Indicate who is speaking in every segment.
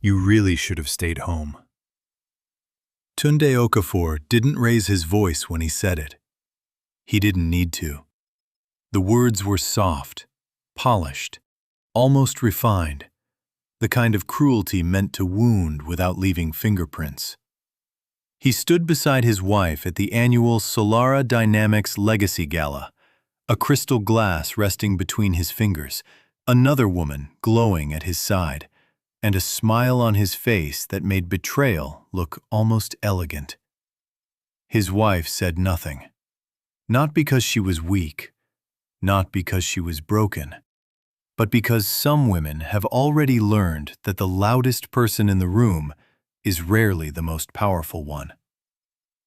Speaker 1: You really should have stayed home. Tunde Okafor didn't raise his voice when he said it. He didn't need to. The words were soft, polished, almost refined, the kind of cruelty meant to wound without leaving fingerprints. He stood beside his wife at the annual Solara Dynamics Legacy Gala, a crystal glass resting between his fingers, another woman glowing at his side, and a smile on his face that made betrayal look almost elegant. His wife said nothing. Not because she was weak, not because she was broken, but because some women have already learned that the loudest person in the room is rarely the most powerful one.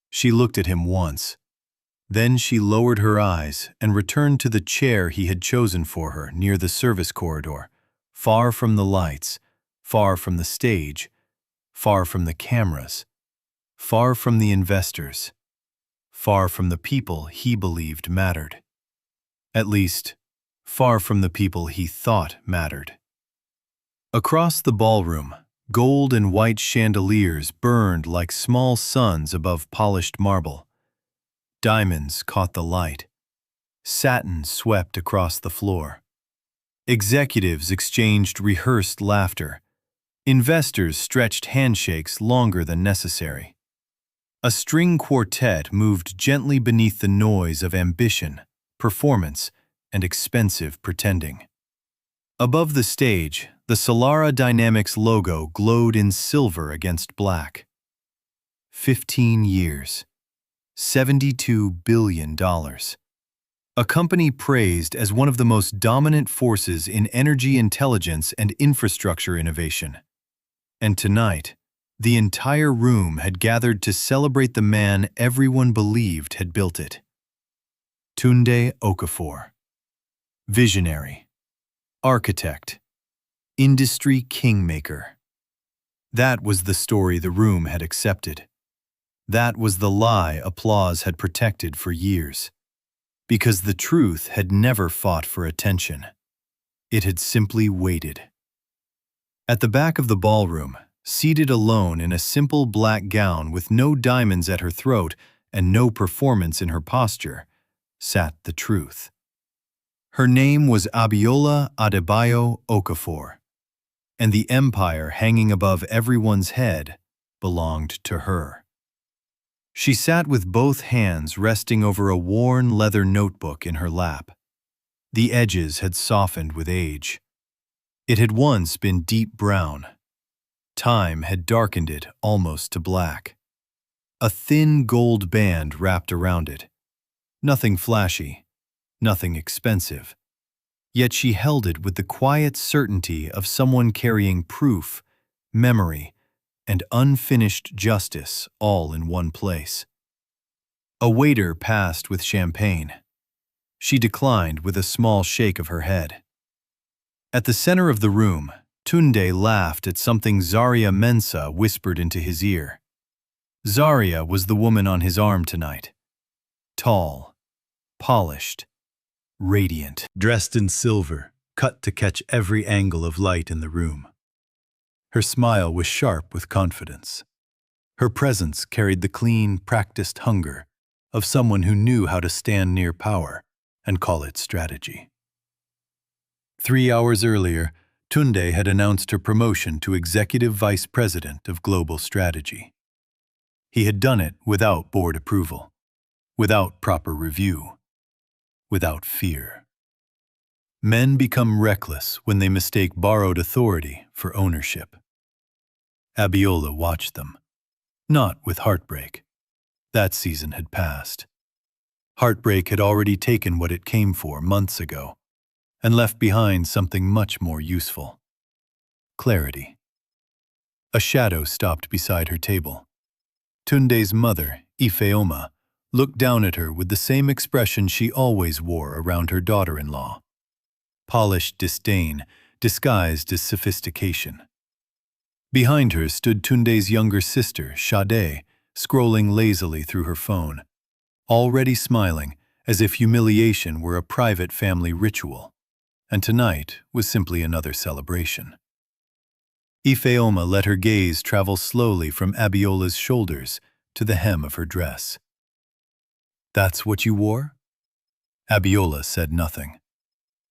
Speaker 1: She looked at him once. Then she lowered her eyes and returned to the chair he had chosen for her near the service corridor, far from the lights, far from the stage, far from the cameras, far from the investors, far from the people he believed mattered. At least, far from the people he thought mattered. Across the ballroom, gold and white chandeliers burned like small suns above polished marble. Diamonds caught the light. Satin swept across the floor. Executives exchanged rehearsed laughter. Investors stretched handshakes longer than necessary. A string quartet moved gently beneath the noise of ambition, performance, and expensive pretending. Above the stage, the Solara Dynamics logo glowed in silver against black. 15 years. $72 billion. A company praised as one of the most dominant forces in energy intelligence and infrastructure innovation. And tonight, the entire room had gathered to celebrate the man everyone believed had built it. Tunde Okafor. Visionary. Architect. Industry kingmaker. That was the story the room had accepted. That was the lie applause had protected for years. Because the truth had never fought for attention. It had simply waited. At the back of the ballroom, seated alone in a simple black gown with no diamonds at her throat and no performance in her posture, sat the truth. Her name was Abiola Adebayo-Okafor, and the empire hanging above everyone's head belonged to her. She sat with both hands resting over a worn leather notebook in her lap. The edges had softened with age. It had once been deep brown. Time had darkened it almost to black. A thin gold band wrapped around it. Nothing flashy, nothing expensive. Yet she held it with the quiet certainty of someone carrying proof, memory, and unfinished justice all in one place. A waiter passed with champagne. She declined with a small shake of her head. At the center of the room, Tunde laughed at something Zaria Mensah whispered into his ear. Zaria was the woman on his arm tonight. Tall, polished, radiant, dressed in silver, cut to catch every angle of light in the room. Her smile was sharp with confidence. Her presence carried the clean, practiced hunger of someone who knew how to stand near power and call it strategy. 3 hours earlier, Tunde had announced her promotion to Executive Vice President of Global Strategy. He had done it without board approval, without proper review, without fear. Men become reckless when they mistake borrowed authority for ownership. Abiola watched them, not with heartbreak. That season had passed. Heartbreak had already taken what it came for months ago, and left behind something much more useful. Clarity. A shadow stopped beside her table. Tunde's mother, Ifeoma, looked down at her with the same expression she always wore around her daughter-in-law. Polished disdain disguised as sophistication. Behind her stood Tunde's younger sister, Sade, scrolling lazily through her phone, already smiling as if humiliation were a private family ritual, and tonight was simply another celebration. Ifeoma let her gaze travel slowly from Abiola's shoulders to the hem of her dress. "That's what you wore?" Abiola said nothing.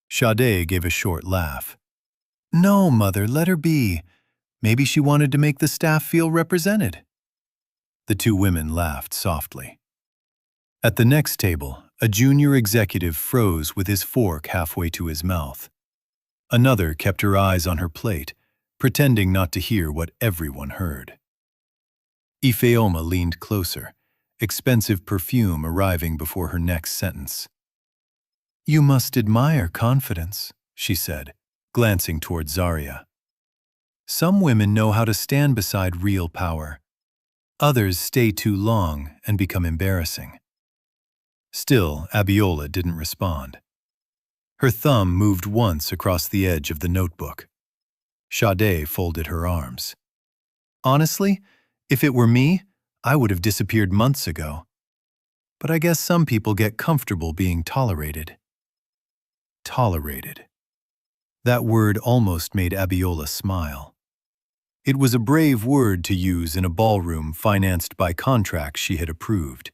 Speaker 1: Sade gave a short laugh. "No, Mother, let her be. Maybe she wanted to make the staff feel represented." The two women laughed softly. At the next table, a junior executive froze with his fork halfway to his mouth. Another kept her eyes on her plate, pretending not to hear what everyone heard. Ifeoma leaned closer, expensive perfume arriving before her next sentence. "You must admire confidence," she said, glancing toward Zarya. "Some women know how to stand beside real power. Others stay too long and become embarrassing." Still, Abiola didn't respond. Her thumb moved once across the edge of the notebook. Sade folded her arms. "Honestly, if it were me, I would have disappeared months ago. But I guess some people get comfortable being tolerated." Tolerated. That word almost made Abiola smile. It was a brave word to use in a ballroom financed by contracts she had approved,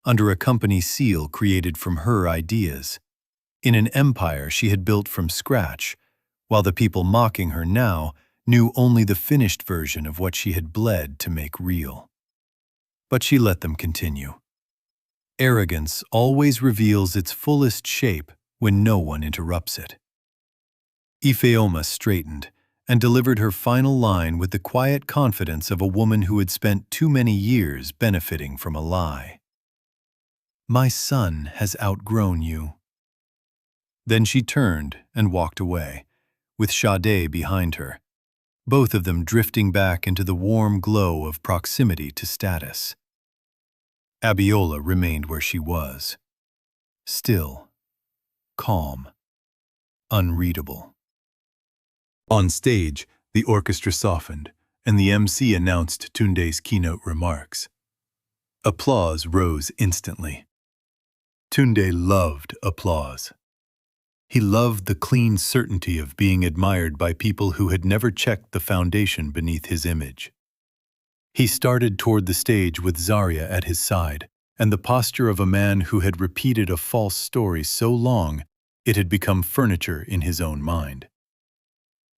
Speaker 1: under a company seal created from her ideas, in an empire she had built from scratch, while the people mocking her now knew only the finished version of what she had bled to make real. But she let them continue. Arrogance always reveals its fullest shape when no one interrupts it. Ifeoma straightened and delivered her final line with the quiet confidence of a woman who had spent too many years benefiting from a lie. "My son has outgrown you." Then she turned and walked away, with Sade behind her, both of them drifting back into the warm glow of proximity to status. Abiola remained where she was, still, calm, unreadable. On stage, the orchestra softened, and the MC announced Tunde's keynote remarks. Applause rose instantly. Tunde loved applause. He loved the clean certainty of being admired by people who had never checked the foundation beneath his image. He started toward the stage with Zarya at his side, and the posture of a man who had repeated a false story so long it had become furniture in his own mind.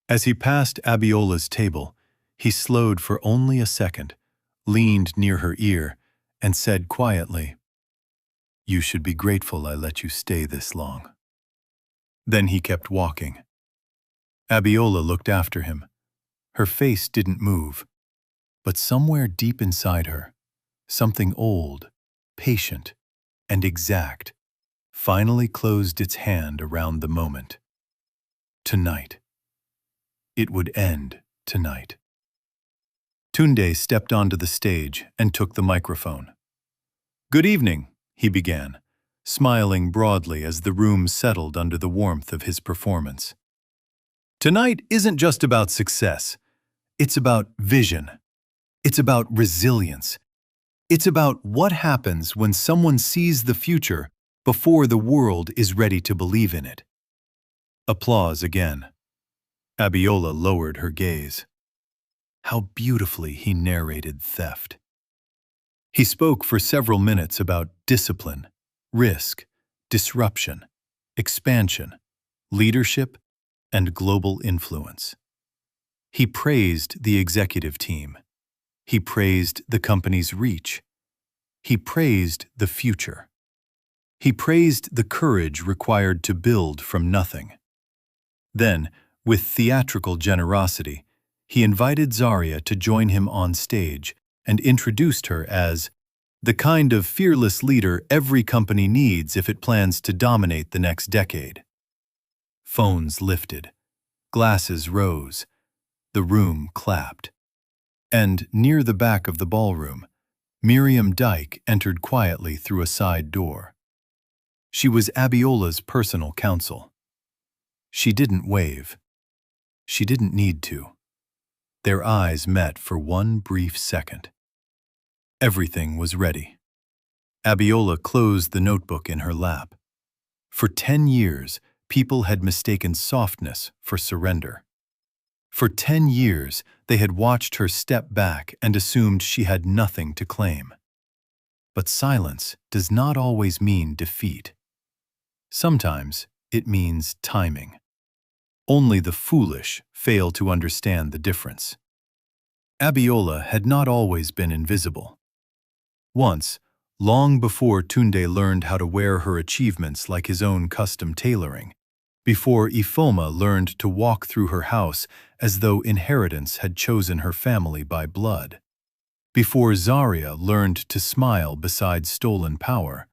Speaker 1: As he passed Abiola's table, he slowed for only a second, leaned near her ear, and said quietly, "You should be grateful I let you stay this long." Then he kept walking. Abiola looked after him. Her face didn't move, but somewhere deep inside her, something old, patient, and exact finally closed its hand around the moment. Tonight. It would end tonight. Tunde stepped onto the stage and took the microphone. "Good evening," he began, smiling broadly as the room settled under the warmth of his performance. "Tonight isn't just about success. It's about vision. It's about resilience. It's about what happens when someone sees the future before the world is ready to believe in it." Applause again. Abiola lowered her gaze. How beautifully he narrated theft. He spoke for several minutes about discipline, risk, disruption, expansion, leadership, and global influence. He praised the executive team. He praised the company's reach. He praised the future. He praised the courage required to build from nothing. Then, with theatrical generosity, he invited Zarya to join him on stage and introduced her as the kind of fearless leader every company needs if it plans to dominate the next decade. Phones lifted. Glasses rose. The room clapped. And near the back of the ballroom, Miriam Dyke entered quietly through a side door. She was Abiola's personal counsel. She didn't wave. She didn't need to. Their eyes met for one brief second. Everything was ready. Abiola closed the notebook in her lap. For 10 years, people had mistaken softness for surrender. For 10 years, they had watched her step back and assumed she had nothing to claim. But silence does not always mean defeat. Sometimes it means timing. Only the foolish fail to understand the difference. Abiola had not always been invisible. Once, long before Tunde learned how to wear her achievements like his own custom tailoring, before Ifoma learned to walk through her house as though inheritance had chosen her family by blood, before Zaria learned to smile beside stolen power,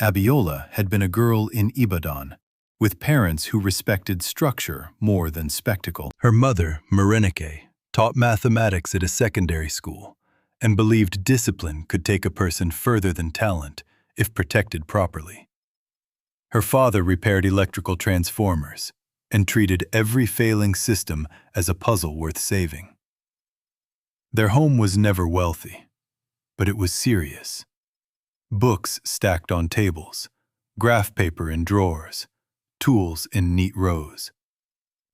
Speaker 1: Abiola had been a girl in Ibadan, with parents who respected structure more than spectacle. Her mother, Marinike, taught mathematics at a secondary school and believed discipline could take a person further than talent if protected properly. Her father repaired electrical transformers and treated every failing system as a puzzle worth saving. Their home was never wealthy, but it was serious. Books stacked on tables, graph paper in drawers, tools in neat rows.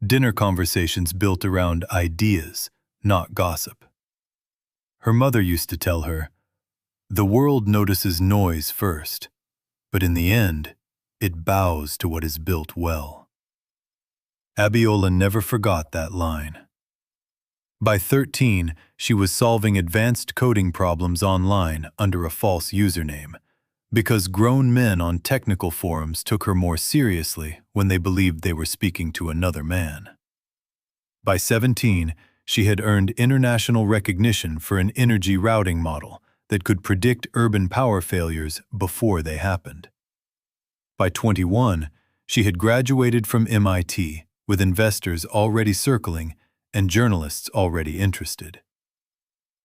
Speaker 1: Dinner conversations built around ideas, not gossip. Her mother used to tell her, "The world notices noise first, but in the end, it bows to what is built well." Abiola never forgot that line. By 13, she was solving advanced coding problems online under a false username, because grown men on technical forums took her more seriously when they believed they were speaking to another man. By 17, she had earned international recognition for an energy routing model that could predict urban power failures before they happened. By 21, she had graduated from MIT with investors already circling and journalists already interested.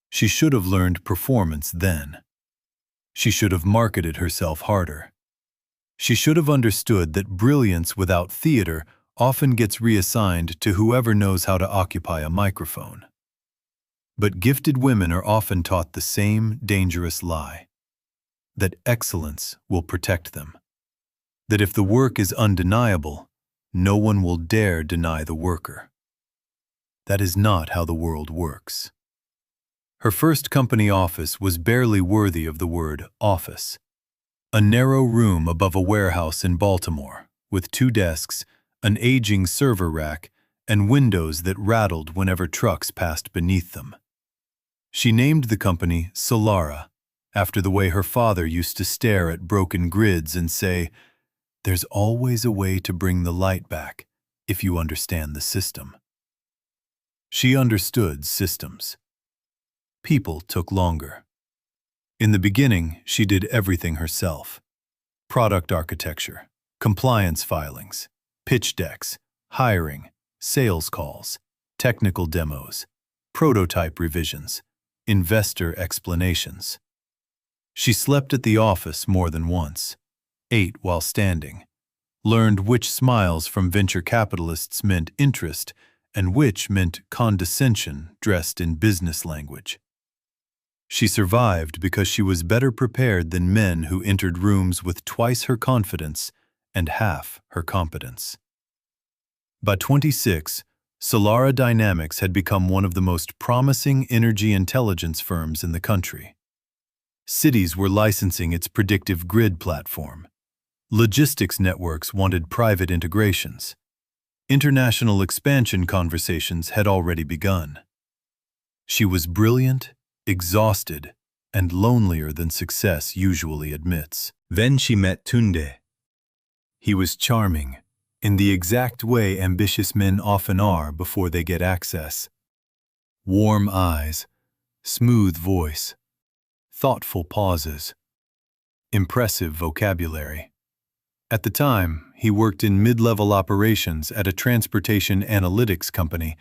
Speaker 1: She should have learned performance then. She should have marketed herself harder. She should have understood that brilliance without theater often gets reassigned to whoever knows how to occupy a microphone. But gifted women are often taught the same dangerous lie, that excellence will protect them, that if the work is undeniable, no one will dare deny the worker. That is not how the world works. Her first company office was barely worthy of the word office. A narrow room above a warehouse in Baltimore, with 2 desks, an aging server rack, and windows that rattled whenever trucks passed beneath them. She named the company Solara, after the way her father used to stare at broken grids and say, "There's always a way to bring the light back, if you understand the system." She understood systems. People took longer. In the beginning, she did everything herself. Product architecture, compliance filings, pitch decks, hiring, sales calls, technical demos, prototype revisions, investor explanations. She slept at the office more than once, ate while standing, learned which smiles from venture capitalists meant interest and which meant condescension dressed in business language. She survived because she was better prepared than men who entered rooms with twice her confidence and half her competence. By 26, Solara Dynamics had become one of the most promising energy intelligence firms in the country. Cities were licensing its predictive grid platform. Logistics networks wanted private integrations. International expansion conversations had already begun. She was brilliant, exhausted, and lonelier than success usually admits. Then she met Tunde. He was charming, in the exact way ambitious men often are before they get access. Warm eyes, smooth voice, thoughtful pauses, impressive vocabulary. At the time, he worked in mid-level operations at a transportation analytics company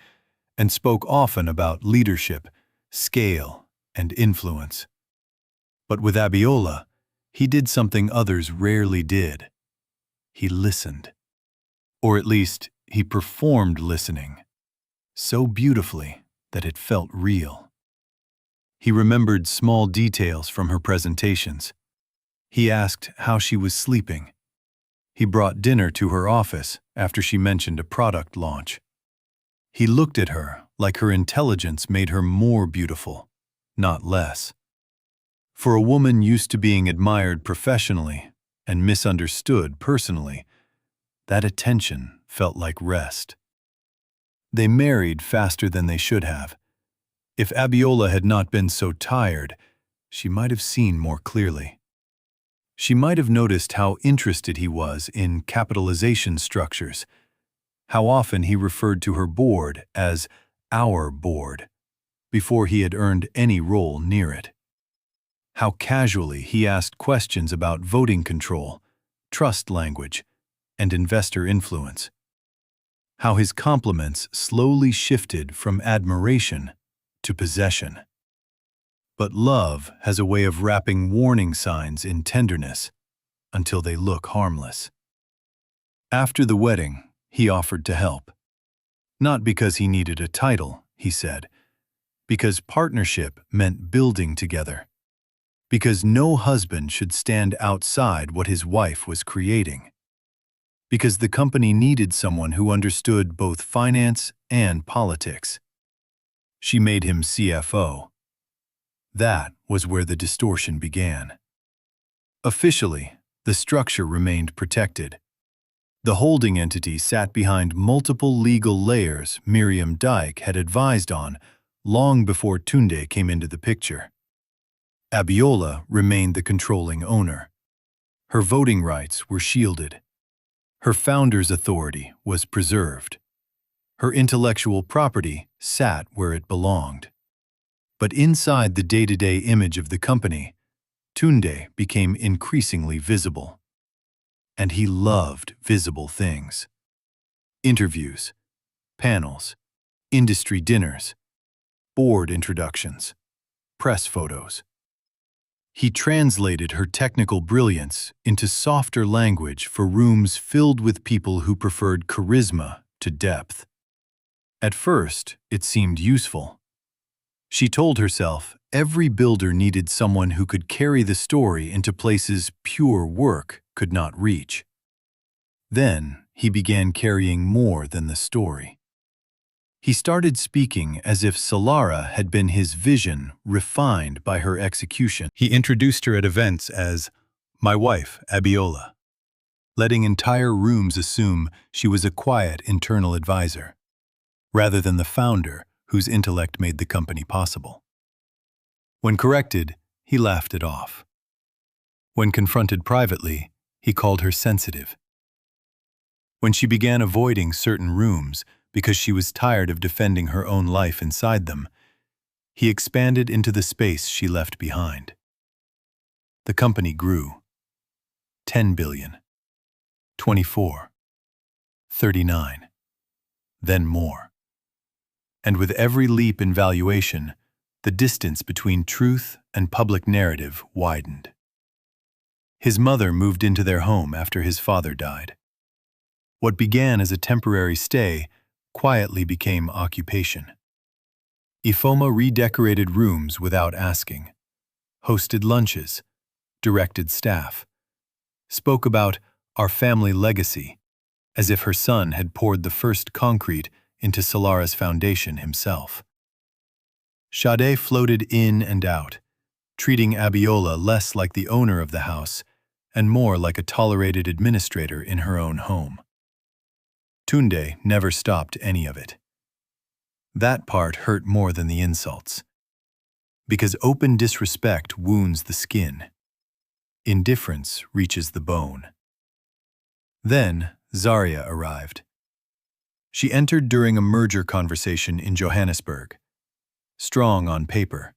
Speaker 1: and spoke often about leadership, scale, and influence. But with Abiola, he did something others rarely did. He listened. Or at least, he performed listening, so beautifully that it felt real. He remembered small details from her presentations. He asked how she was sleeping. He brought dinner to her office after she mentioned a product launch. He looked at her like her intelligence made her more beautiful, not less. For a woman used to being admired professionally and misunderstood personally, that attention felt like rest. They married faster than they should have. If Abiola had not been so tired, she might have seen more clearly. She might have noticed how interested he was in capitalization structures, how often he referred to her board as our board, before he had earned any role near it. How casually he asked questions about voting control, trust language, and investor influence. How his compliments slowly shifted from admiration to possession. But love has a way of wrapping warning signs in tenderness until they look harmless. After the wedding, he offered to help. Not because he needed a title, he said, because partnership meant building together. Because no husband should stand outside what his wife was creating. Because the company needed someone who understood both finance and politics. She made him CFO. That was where the distortion began. Officially, the structure remained protected. The holding entity sat behind multiple legal layers Miriam Dyke had advised on long before Tunde came into the picture. Abiola remained the controlling owner. Her voting rights were shielded. Her founder's authority was preserved. Her intellectual property sat where it belonged. But inside the day-to-day image of the company, Tunde became increasingly visible. And he loved visible things. Interviews, panels, industry dinners, board introductions, press photos. He translated her technical brilliance into softer language for rooms filled with people who preferred charisma to depth. At first, it seemed useful. She told herself every builder needed someone who could carry the story into places pure work could not reach. Then, he began carrying more than the story. He started speaking as if Solara had been his vision refined by her execution. He introduced her at events as my wife, Abiola, letting entire rooms assume she was a quiet internal advisor, rather than the founder whose intellect made the company possible. When corrected, he laughed it off. When confronted privately, he called her sensitive. When she began avoiding certain rooms because she was tired of defending her own life inside them, he expanded into the space she left behind. The company grew. 10 billion. 24. 39. Then more. And with every leap in valuation, the distance between truth and public narrative widened. His mother moved into their home after his father died. What began as a temporary stay quietly became occupation. Ifoma redecorated rooms without asking, hosted lunches, directed staff, spoke about our family legacy as if her son had poured the first concrete into Solara's foundation himself. Sade floated in and out, treating Abiola less like the owner of the house and more like a tolerated administrator in her own home. Tunde never stopped any of it. That part hurt more than the insults. Because open disrespect wounds the skin. Indifference reaches the bone. Then Zaria arrived. She entered during a merger conversation in Johannesburg. Strong on paper,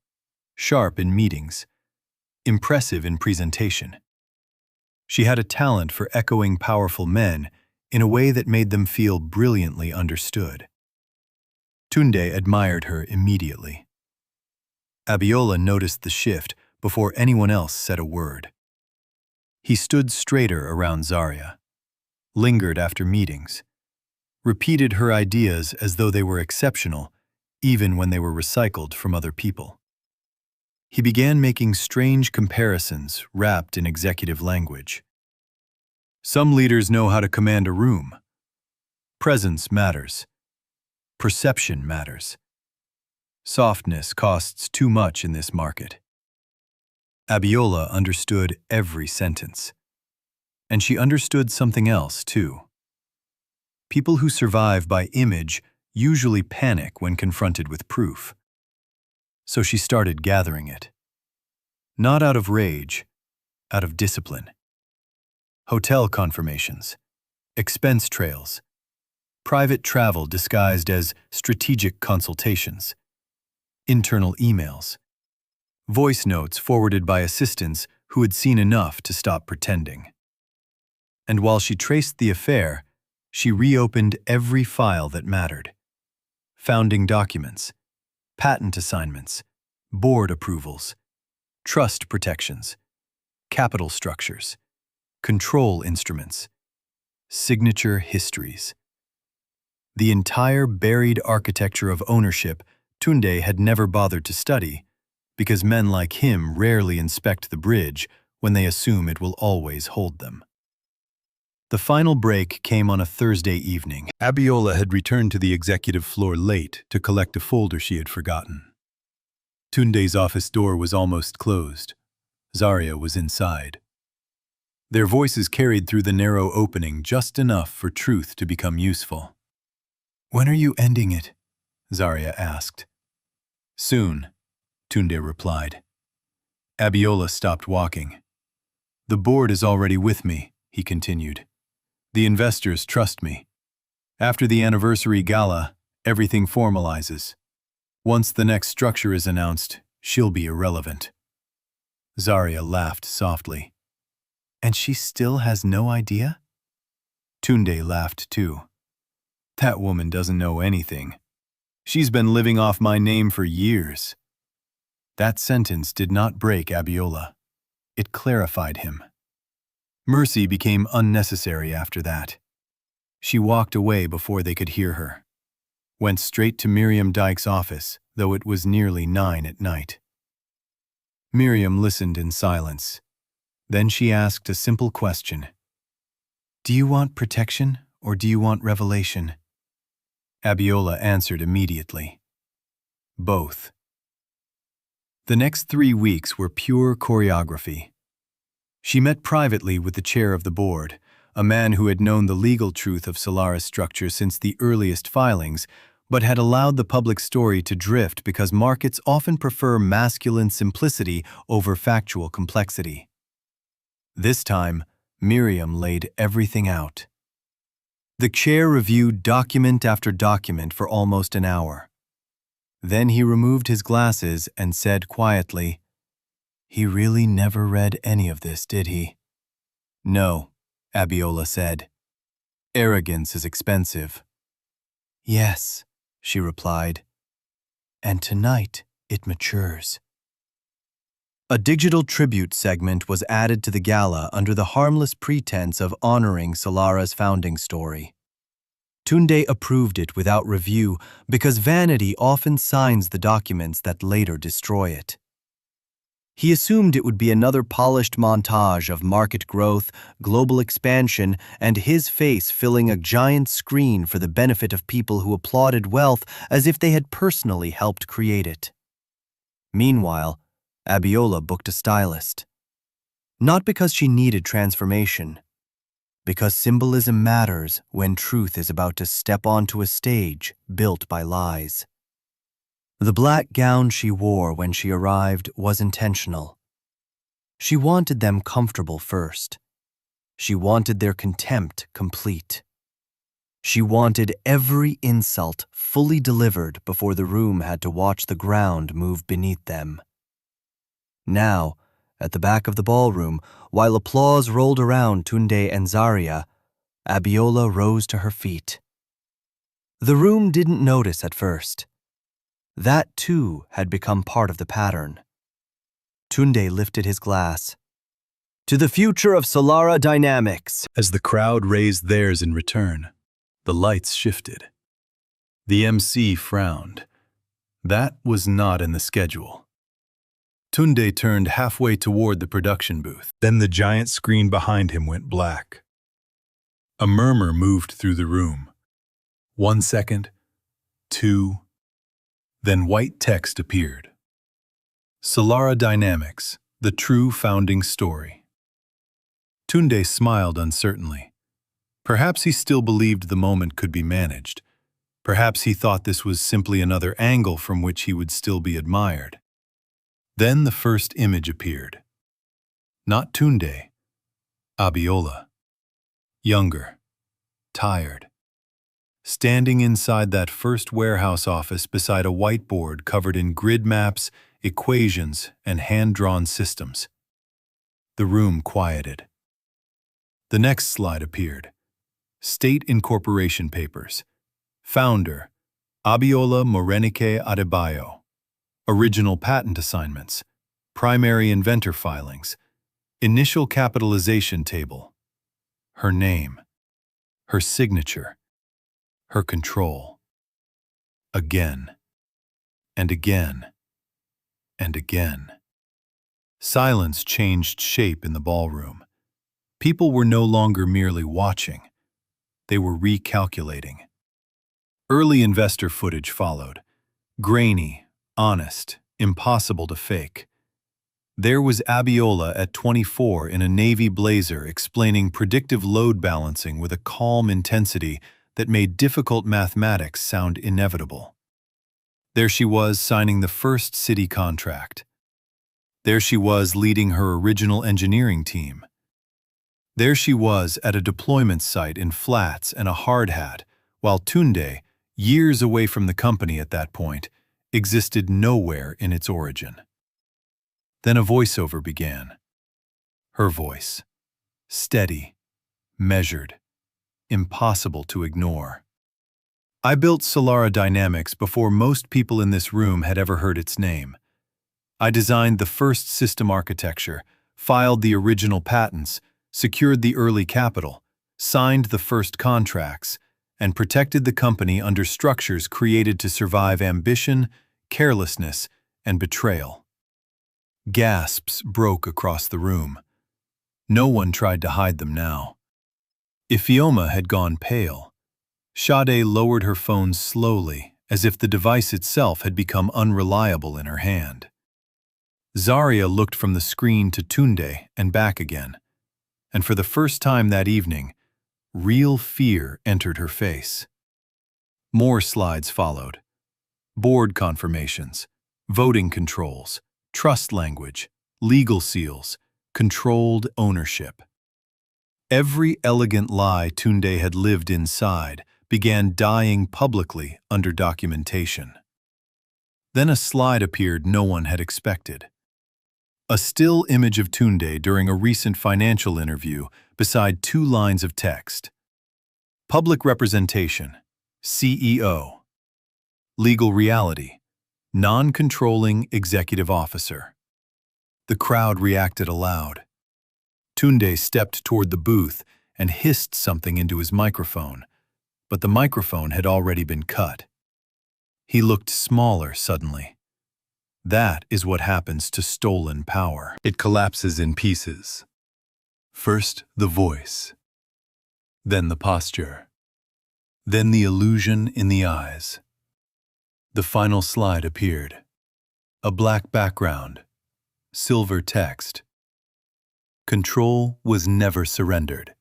Speaker 1: sharp in meetings, impressive in presentation. She had a talent for echoing powerful men in a way that made them feel brilliantly understood. Tunde admired her immediately. Abiola noticed the shift before anyone else said a word. He stood straighter around Zaria, lingered after meetings, repeated her ideas as though they were exceptional, even when they were recycled from other people. He began making strange comparisons wrapped in executive language. Some leaders know how to command a room. Presence matters. Perception matters. Softness costs too much in this market. Abiola understood every sentence. And she understood something else, too. People who survive by image usually panic when confronted with proof. So she started gathering it. Not out of rage, out of discipline. Hotel confirmations, expense trails, private travel disguised as strategic consultations, internal emails, voice notes forwarded by assistants who had seen enough to stop pretending. And while she traced the affair, she reopened every file that mattered. Founding documents, patent assignments, board approvals, trust protections, capital structures, control instruments, signature histories. The entire buried architecture of ownership Tunde had never bothered to study, because men like him rarely inspect the bridge when they assume it will always hold them. The final break came on a Thursday evening. Abiola had returned to the executive floor late to collect a folder she had forgotten. Tunde's office door was almost closed. Zaria was inside. Their voices carried through the narrow opening just enough for truth to become useful. "When are you ending it?" Zaria asked. "Soon," Tunde replied. Abiola stopped walking. "The board is already with me," he continued. "The investors trust me. After the anniversary gala, everything formalizes. Once the next structure is announced, she'll be irrelevant." Zaria laughed softly. "And she still has no idea?" Tunde laughed too. "That woman doesn't know anything. She's been living off my name for years." That sentence did not break Abiola. It clarified him. Mercy became unnecessary after that. She walked away before they could hear her. Went straight to Miriam Dyke's office, though it was nearly 9 at night. Miriam listened in silence. Then she asked a simple question. "Do you want protection or do you want revelation?" Abiola answered immediately. "Both." The next 3 weeks were pure choreography. She met privately with the chair of the board, a man who had known the legal truth of Solara's structure since the earliest filings, but had allowed the public story to drift because markets often prefer masculine simplicity over factual complexity. This time, Miriam laid everything out. The chair reviewed document after document for almost an hour. Then he removed his glasses and said quietly, "He really never read any of this, did he?" "No," Abiola said. "Arrogance is expensive." "Yes," she replied. "And tonight it matures." A digital tribute segment was added to the gala under the harmless pretense of honoring Solara's founding story. Tunde approved it without review because vanity often signs the documents that later destroy it. He assumed it would be another polished montage of market growth, global expansion, and his face filling a giant screen for the benefit of people who applauded wealth as if they had personally helped create it. Meanwhile, Abiola booked a stylist. Not because she needed transformation, because symbolism matters when truth is about to step onto a stage built by lies. The black gown she wore when she arrived was intentional. She wanted them comfortable first. She wanted their contempt complete. She wanted every insult fully delivered before the room had to watch the ground move beneath them. Now, at the back of the ballroom, while applause rolled around Tunde and Zaria, Abiola rose to her feet. The room didn't notice at first. That, too, had become part of the pattern. Tunde lifted his glass. "To the future of Solara Dynamics." As the crowd raised theirs in return, the lights shifted. The MC frowned. That was not in the schedule. Tunde turned halfway toward the production booth. Then the giant screen behind him went black. A murmur moved through the room. 1 second, 2. Then white text appeared. Solara Dynamics, the true founding story. Tunde smiled uncertainly. Perhaps he still believed the moment could be managed. Perhaps he thought this was simply another angle from which he would still be admired. Then the first image appeared. Not Tunde, Abiola. Younger, tired. Standing inside that first warehouse office beside a whiteboard covered in grid maps, equations, and hand-drawn systems. The room quieted. The next slide appeared. State incorporation papers. Founder, Abiola Adebayo. Original patent assignments. Primary inventor filings. Initial capitalization table. Her name. Her signature. Her control. Again. And again. And again. Silence changed shape in the ballroom. People were no longer merely watching. They were recalculating. Early investor footage followed. Grainy, honest, impossible to fake. There was Abiola at 24 in a navy blazer explaining predictive load balancing with a calm intensity that made difficult mathematics sound inevitable. There she was signing the first city contract. There she was leading her original engineering team. There she was at a deployment site in flats and a hard hat, while Tunde, years away from the company at that point, existed nowhere in its origin. Then a voiceover began. Her voice. Steady, measured, impossible to ignore. I built Solara Dynamics before most people in this room had ever heard its name. I designed the first system architecture, filed the original patents, secured the early capital, signed the first contracts, and protected the company under structures created to survive ambition, carelessness, and betrayal. Gasps broke across the room. No one tried to hide them now. Ifeoma had gone pale. Sade lowered her phone slowly, as if the device itself had become unreliable in her hand. Zaria looked from the screen to Tunde and back again, and for the first time that evening, real fear entered her face. More slides followed. Board confirmations, voting controls, trust language, legal seals, controlled ownership. Every elegant lie Tunde had lived inside began dying publicly under documentation. Then a slide appeared no one had expected. A still image of Tunde during a recent financial interview beside 2 lines of text. Public representation, CEO. Legal reality, non-controlling executive officer. The crowd reacted aloud. Tunde stepped toward the booth and hissed something into his microphone, but the microphone had already been cut. He looked smaller suddenly. That is what happens to stolen power. It collapses in pieces. First the voice, then the posture, then the illusion in the eyes. The final slide appeared. A black background, silver text. Control was never surrendered.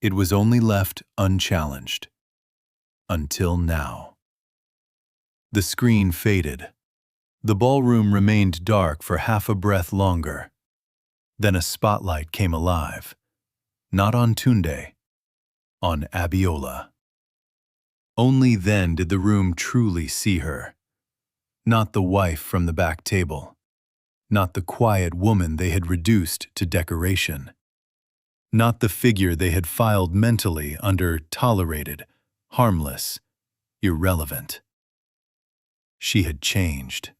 Speaker 1: It was only left unchallenged. Until now. The screen faded. The ballroom remained dark for half a breath longer. Then a spotlight came alive. Not on Tunde, on Abiola. Only then did the room truly see her. Not the wife from the back table. Not the quiet woman they had reduced to decoration. Not the figure they had filed mentally under tolerated, harmless, irrelevant. She had changed.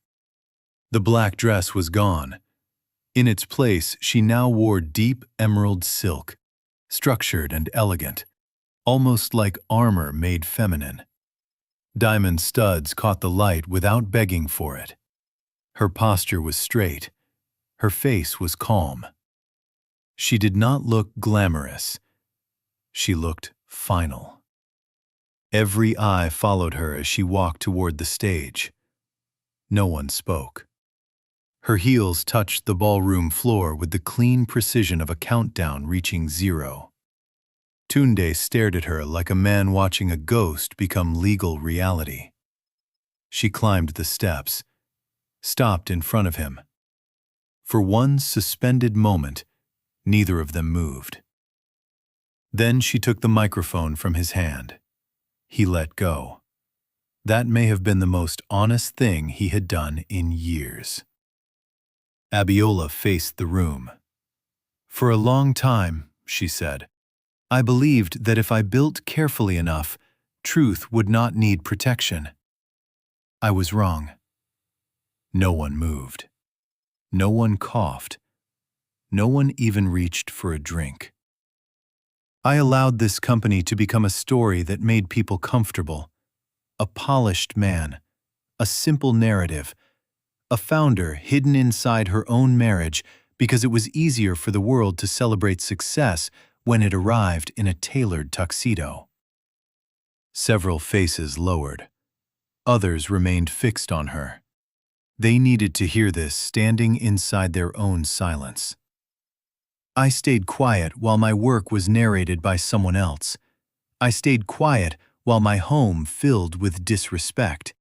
Speaker 1: The black dress was gone. In its place, she now wore deep emerald silk, structured and elegant, almost like armor made feminine. Diamond studs caught the light without begging for it. Her posture was straight. Her face was calm. She did not look glamorous. She looked final. Every eye followed her as she walked toward the stage. No one spoke. Her heels touched the ballroom floor with the clean precision of a countdown reaching 0. Tunde stared at her like a man watching a ghost become legal reality. She climbed the steps, stopped in front of him. For one suspended moment, neither of them moved. Then she took the microphone from his hand. He let go. That may have been the most honest thing he had done in years. Abiola faced the room. "For a long time," she said, "I believed that if I built carefully enough, truth would not need protection. I was wrong." No one moved. No one coughed. No one even reached for a drink. "I allowed this company to become a story that made people comfortable. A polished man, a simple narrative, a founder hidden inside her own marriage because it was easier for the world to celebrate success when it arrived in a tailored tuxedo." Several faces lowered. Others remained fixed on her. They needed to hear this standing inside their own silence. "I stayed quiet while my work was narrated by someone else. I stayed quiet while my home filled with disrespect.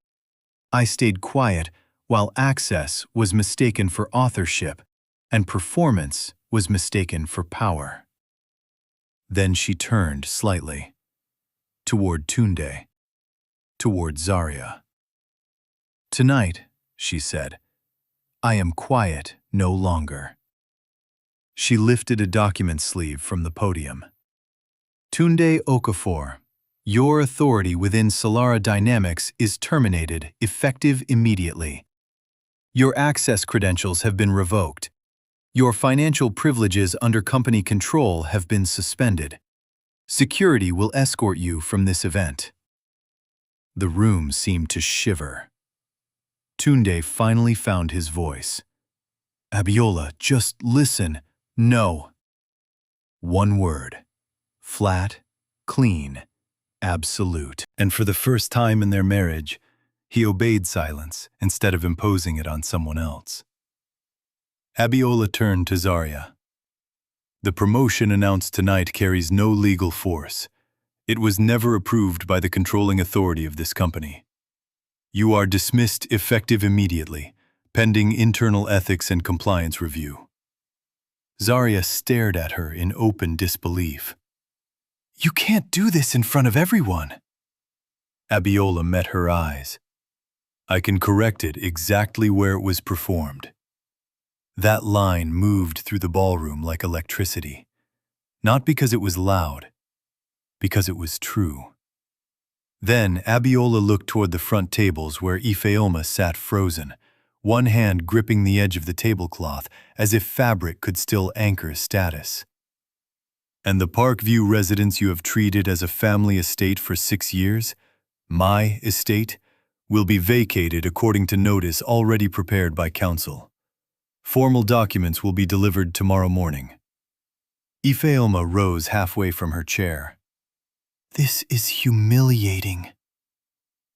Speaker 1: I stayed quiet while access was mistaken for authorship and performance was mistaken for power." Then she turned slightly, toward Tunde, toward Zaria. "Tonight," she said, "I am quiet no longer." She lifted a document sleeve from the podium. "Tunde Okafor, your authority within Solara Dynamics is terminated, effective immediately. Your access credentials have been revoked. Your financial privileges under company control have been suspended. Security will escort you from this event." The room seemed to shiver. Tunde finally found his voice. "Abiola, just listen. No." One word. Flat, clean, absolute. And for the first time in their marriage, he obeyed silence instead of imposing it on someone else. Abiola turned to Zaria. "The promotion announced tonight carries no legal force. It was never approved by the controlling authority of this company. You are dismissed effective immediately, pending internal ethics and compliance review." Zaria stared at her in open disbelief. "You can't do this in front of everyone." Abiola met her eyes. "I can correct it exactly where it was performed." That line moved through the ballroom like electricity, not because it was loud, because it was true. Then Abiola looked toward the front tables where Ifeoma sat frozen, one hand gripping the edge of the tablecloth as if fabric could still anchor status. "And the Parkview residence you have treated as a family estate for 6 years, my estate, will be vacated according to notice already prepared by council. Formal documents will be delivered tomorrow morning." Ifeoma rose halfway from her chair. "This is humiliating."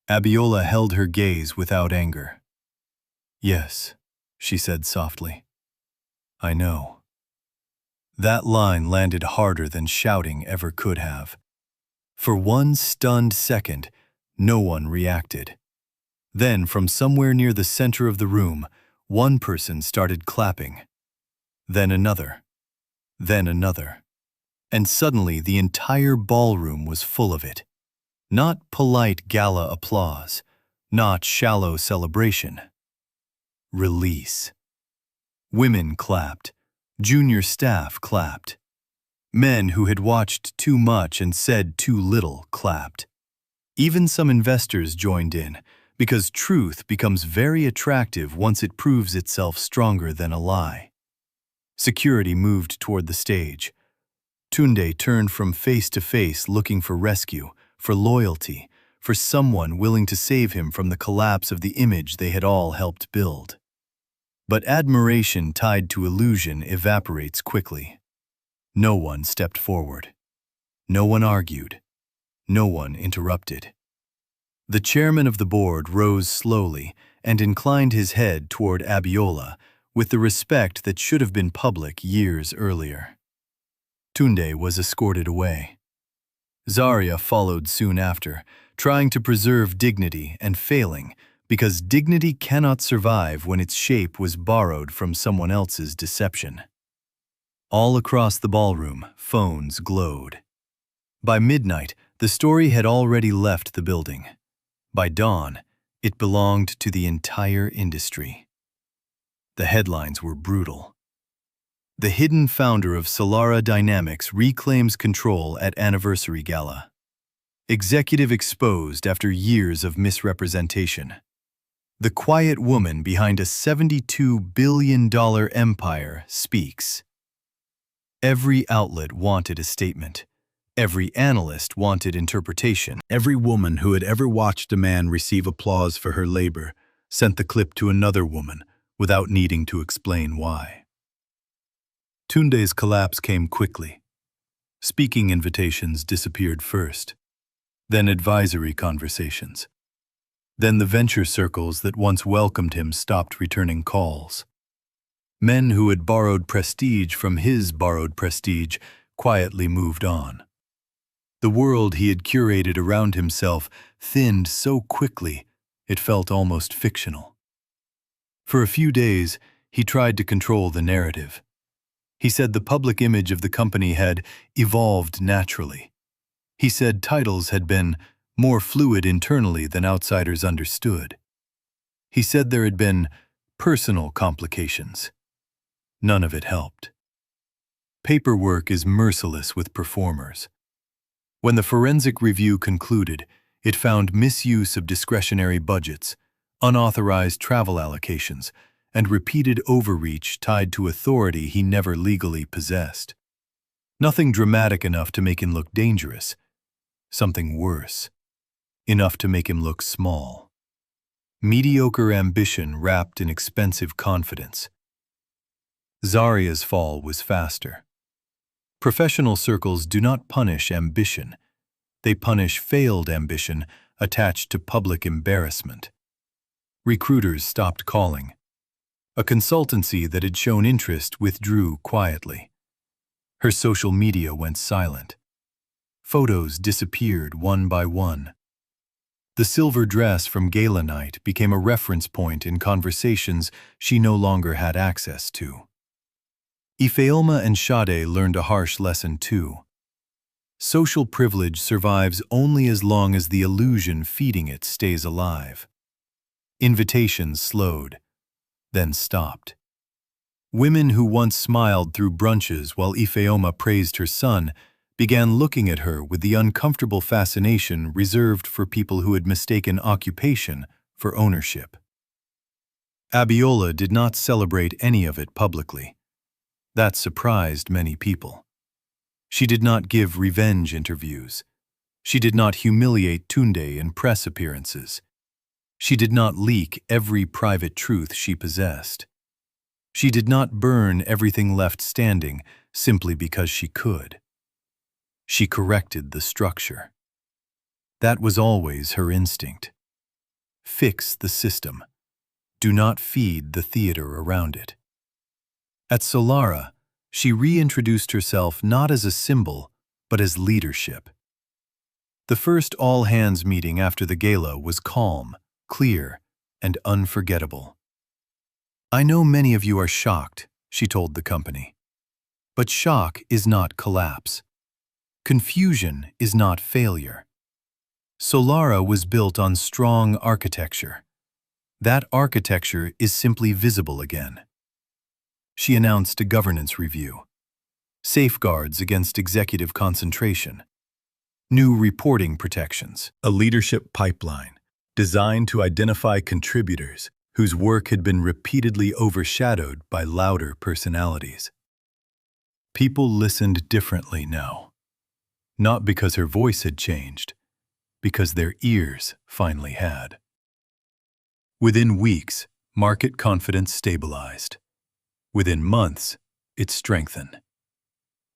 Speaker 1: Abiola held her gaze without anger. "Yes," she said softly. "I know." That line landed harder than shouting ever could have. For one stunned second, no one reacted. Then, from somewhere near the center of the room, one person started clapping. Then another. Then another. And suddenly the entire ballroom was full of it. Not polite gala applause, not shallow celebration. Release. Women clapped. Junior staff clapped. Men who had watched too much and said too little clapped. Even some investors joined in, because truth becomes very attractive once it proves itself stronger than a lie. Security moved toward the stage. Tunde turned from face to face looking for rescue, for loyalty, for someone willing to save him from the collapse of the image they had all helped build. But admiration tied to illusion evaporates quickly. No one stepped forward. No one argued. No one interrupted. The chairman of the board rose slowly and inclined his head toward Abiola with the respect that should have been public years earlier. Tunde was escorted away. Zaria followed soon after, trying to preserve dignity and failing because dignity cannot survive when its shape was borrowed from someone else's deception. All across the ballroom, phones glowed. By midnight, the story had already left the building. By dawn, it belonged to the entire industry. The headlines were brutal. The hidden founder of Solara Dynamics reclaims control at anniversary gala. Executive exposed after years of misrepresentation. The quiet woman behind a $72 billion empire speaks. Every outlet wanted a statement. Every analyst wanted interpretation. Every woman who had ever watched a man receive applause for her labor sent the clip to another woman without needing to explain why. Tunde's collapse came quickly. Speaking invitations disappeared first, then advisory conversations. Then the venture circles that once welcomed him stopped returning calls. Men who had borrowed prestige from his borrowed prestige quietly moved on. The world he had curated around himself thinned so quickly it felt almost fictional. For a few days, he tried to control the narrative. He said the public image of the company had evolved naturally. He said titles had been more fluid internally than outsiders understood. He said there had been personal complications. None of it helped. Paperwork is merciless with performers. When the forensic review concluded, it found misuse of discretionary budgets, unauthorized travel allocations, and repeated overreach tied to authority he never legally possessed. Nothing dramatic enough to make him look dangerous. Something worse. Enough to make him look small. Mediocre ambition wrapped in expensive confidence. Zaria's fall was faster. Professional circles do not punish ambition. They punish failed ambition attached to public embarrassment. Recruiters stopped calling. A consultancy that had shown interest withdrew quietly. Her social media went silent. Photos disappeared one by one. The silver dress from Gala night became a reference point in conversations she no longer had access to. Ifeoma and Sade learned a harsh lesson too. Social privilege survives only as long as the illusion feeding it stays alive. Invitations slowed, then stopped. Women who once smiled through brunches while Ifeoma praised her son began looking at her with the uncomfortable fascination reserved for people who had mistaken occupation for ownership. Abiola did not celebrate any of it publicly. That surprised many people. She did not give revenge interviews. She did not humiliate Tunde in press appearances. She did not leak every private truth she possessed. She did not burn everything left standing simply because she could. She corrected the structure. That was always her instinct. Fix the system. Do not feed the theater around it. At Solara, she reintroduced herself not as a symbol, but as leadership. The first all-hands meeting after the gala was calm, clear, and unforgettable. "I know many of you are shocked," she told the company. But shock is not collapse. Confusion is not failure. Solara was built on strong architecture. That architecture is simply visible again. She announced a governance review. Safeguards against executive concentration. New reporting protections. A leadership pipeline designed to identify contributors whose work had been repeatedly overshadowed by louder personalities. People listened differently now. Not because her voice had changed, because their ears finally had. Within weeks, market confidence stabilized. Within months, it strengthened.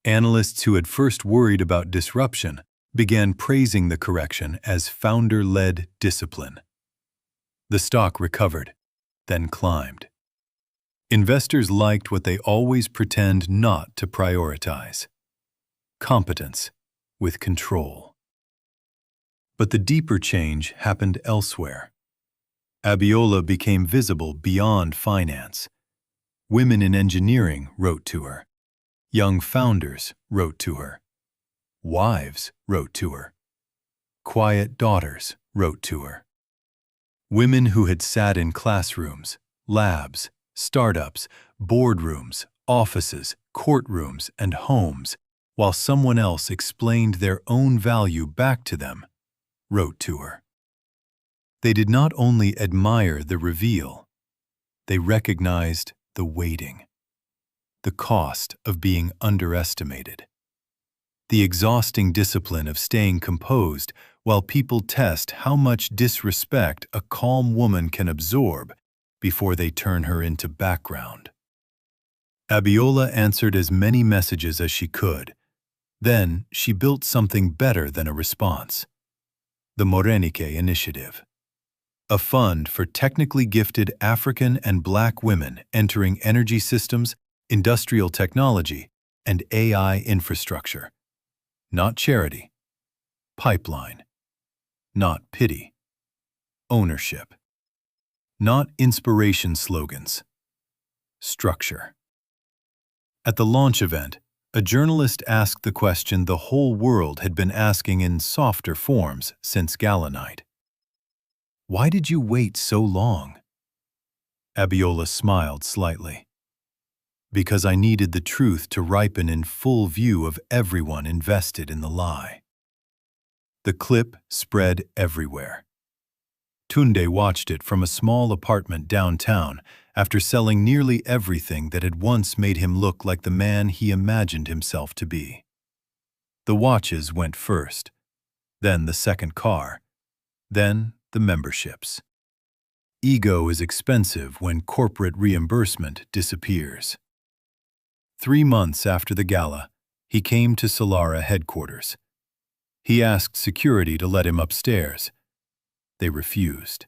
Speaker 1: Analysts who had first worried about disruption began praising the correction as founder-led discipline. The stock recovered, then climbed. Investors liked what they always pretend not to prioritize: competence with control. But the deeper change happened elsewhere. Abiola became visible beyond finance. Women in engineering wrote to her. Young founders wrote to her. Wives wrote to her. Quiet daughters wrote to her. Women who had sat in classrooms, labs, startups, boardrooms, offices, courtrooms, and homes while someone else explained their own value back to them, wrote to her. They did not only admire the reveal, they recognized the waiting, the cost of being underestimated, the exhausting discipline of staying composed while people test how much disrespect a calm woman can absorb before they turn her into background. Abiola answered as many messages as she could. Then she built something better than a response: the Morenike Initiative, a fund for technically gifted African and Black women entering energy systems, industrial technology, and AI infrastructure. Not charity, pipeline. Not pity, ownership. Not inspiration slogans, structure. At the launch event, a journalist asked the question the whole world had been asking in softer forms since Gala night. Why did you wait so long? Abiola smiled slightly. Because I needed the truth to ripen in full view of everyone invested in the lie. The clip spread everywhere. Tunde watched it from a small apartment downtown after selling nearly everything that had once made him look like the man he imagined himself to be. The watches went first, then the second car, then the memberships. Ego is expensive when corporate reimbursement disappears. 3 months after the gala, he came to Solara headquarters. He asked security to let him upstairs. They refused.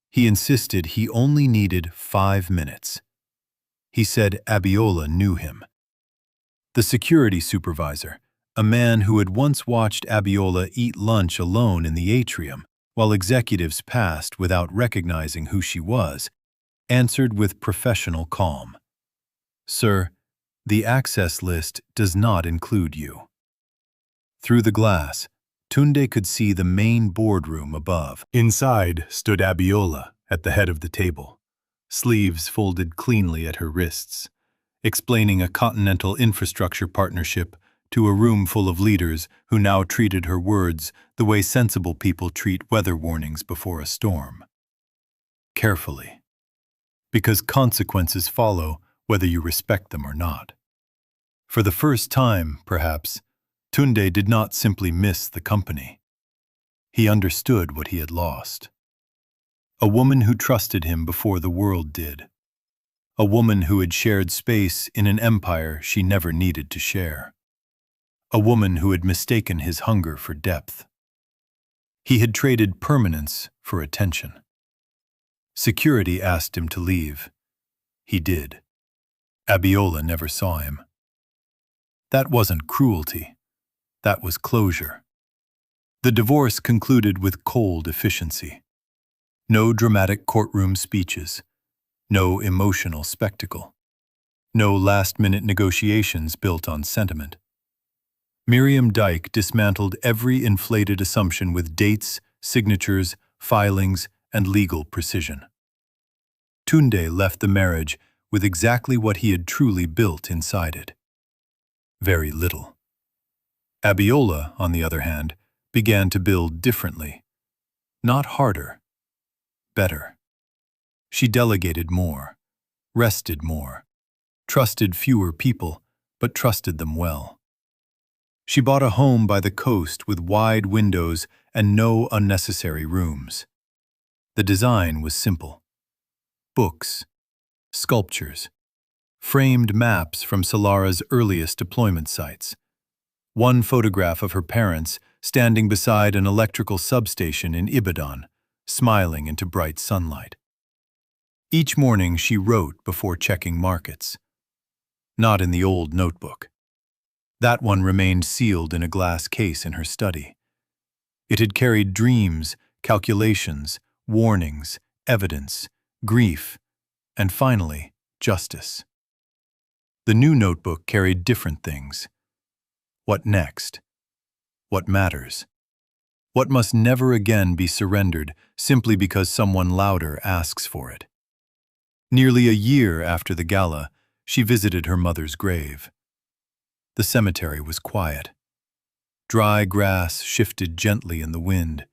Speaker 1: He insisted he only needed 5 minutes. He said Abiola knew him. The security supervisor, a man who had once watched Abiola eat lunch alone in the atrium while executives passed without recognizing who she was, answered with professional calm. "Sir, the access list does not include you." Through the glass, Tunde could see the main boardroom above. Inside stood Abiola at the head of the table, sleeves folded cleanly at her wrists, explaining a continental infrastructure partnership to a room full of leaders who now treated her words the way sensible people treat weather warnings before a storm. Carefully. Because consequences follow whether you respect them or not. For the first time, perhaps, Tunde did not simply miss the company. He understood what he had lost. A woman who trusted him before the world did. A woman who had shared space in an empire she never needed to share. A woman who had mistaken his hunger for depth. He had traded permanence for attention. Security asked him to leave. He did. Abiola never saw him. That wasn't cruelty. That was closure. The divorce concluded with cold efficiency. No dramatic courtroom speeches. No emotional spectacle. No last-minute negotiations built on sentiment. Miriam Dyke dismantled every inflated assumption with dates, signatures, filings, and legal precision. Tunde left the marriage with exactly what he had truly built inside it. Very little. Abiola, on the other hand, began to build differently. Not harder. Better. She delegated more, rested more, trusted fewer people, but trusted them well. She bought a home by the coast with wide windows and no unnecessary rooms. The design was simple. Books, sculptures, framed maps from Solara's earliest deployment sites, One photograph of her parents standing beside an electrical substation in Ibadan, smiling into bright sunlight. Each morning she wrote before checking markets. Not in the old notebook. That one remained sealed in a glass case in her study. It had carried dreams, calculations, warnings, evidence, grief, and finally, justice. The new notebook carried different things. What next? What matters? What must never again be surrendered simply because someone louder asks for it? Nearly a year after the gala, she visited her mother's grave. The cemetery was quiet. Dry grass shifted gently in the wind.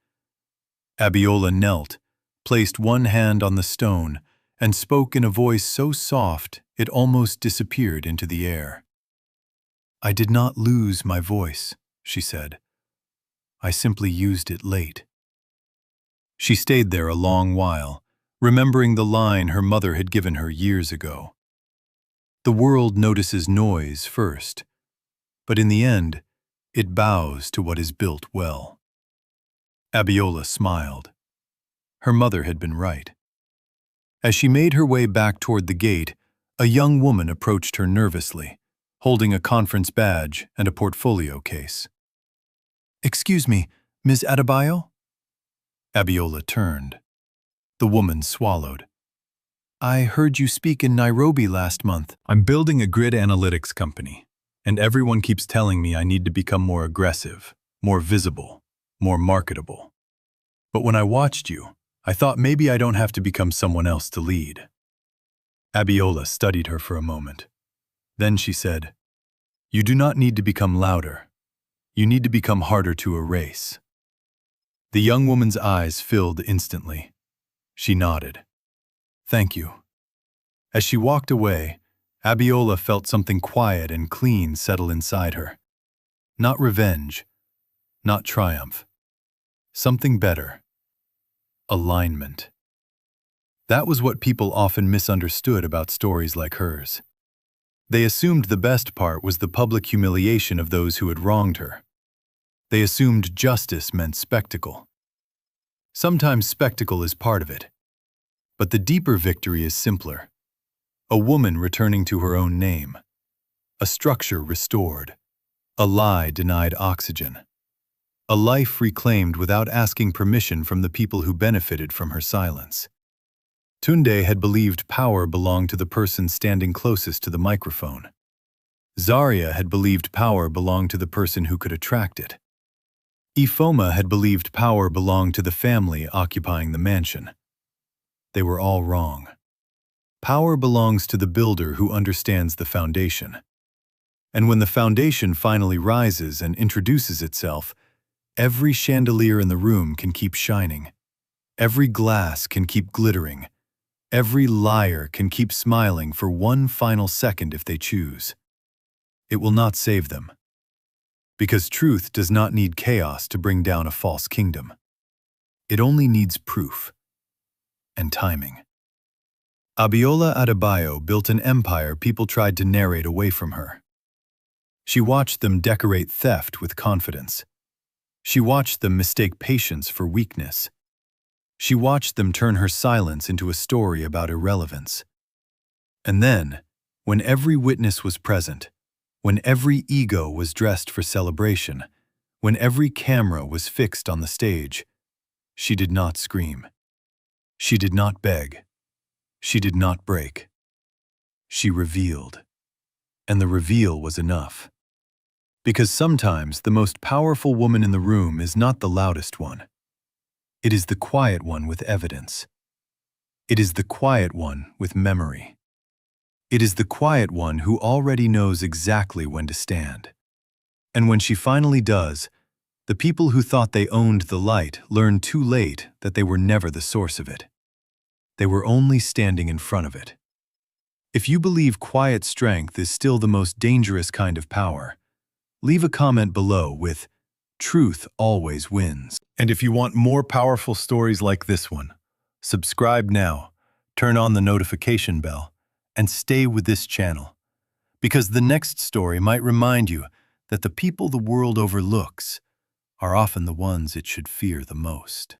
Speaker 1: Abiola knelt, placed one hand on the stone, and spoke in a voice so soft it almost disappeared into the air. "I did not lose my voice," she said. "I simply used it late." She stayed there a long while, remembering the line her mother had given her years ago. The world notices noise first, but in the end, it bows to what is built well. Abiola smiled. Her mother had been right. As she made her way back toward the gate, a young woman approached her nervously, holding a conference badge and a portfolio case. "Excuse me, Ms. Adebayo?" Abiola turned. The woman swallowed. "I heard you speak in Nairobi last month." "I'm building a grid analytics company, and everyone keeps telling me I need to become more aggressive, more visible, more marketable. But when I watched you, I thought maybe I don't have to become someone else to lead." Abiola studied her for a moment. Then she said, "You do not need to become louder. You need to become harder to erase." The young woman's eyes filled instantly. She nodded. "Thank you." As she walked away, Abiola felt something quiet and clean settle inside her. Not revenge, not triumph. Something better. Alignment. That was what people often misunderstood about stories like hers. They assumed the best part was the public humiliation of those who had wronged her. They assumed justice meant spectacle. Sometimes spectacle is part of it. But the deeper victory is simpler. A woman returning to her own name. A structure restored. A lie denied oxygen. A life reclaimed without asking permission from the people who benefited from her silence. Tunde had believed power belonged to the person standing closest to the microphone. Zaria had believed power belonged to the person who could attract it. Ifoma had believed power belonged to the family occupying the mansion. They were all wrong. Power belongs to the builder who understands the foundation. And when the foundation finally rises and introduces itself, every chandelier in the room can keep shining. Every glass can keep glittering. Every liar can keep smiling for one final second if they choose. It will not save them. Because truth does not need chaos to bring down a false kingdom. It only needs proof and timing. Abiola Adebayo built an empire people tried to narrate away from her. She watched them decorate theft with confidence. She watched them mistake patience for weakness. She watched them turn her silence into a story about irrelevance. And then, when every witness was present, when every ego was dressed for celebration, when every camera was fixed on the stage, she did not scream. She did not beg. She did not break. She revealed. And the reveal was enough. Because sometimes the most powerful woman in the room is not the loudest one. It is the quiet one with evidence. It is the quiet one with memory. It is the quiet one who already knows exactly when to stand. And when she finally does, the people who thought they owned the light learn too late that they were never the source of it. They were only standing in front of it. If you believe quiet strength is still the most dangerous kind of power, leave a comment below with "Truth always wins." And if you want more powerful stories like this one, subscribe now, turn on the notification bell, and stay with this channel. Because the next story might remind you that the people the world overlooks are often the ones it should fear the most.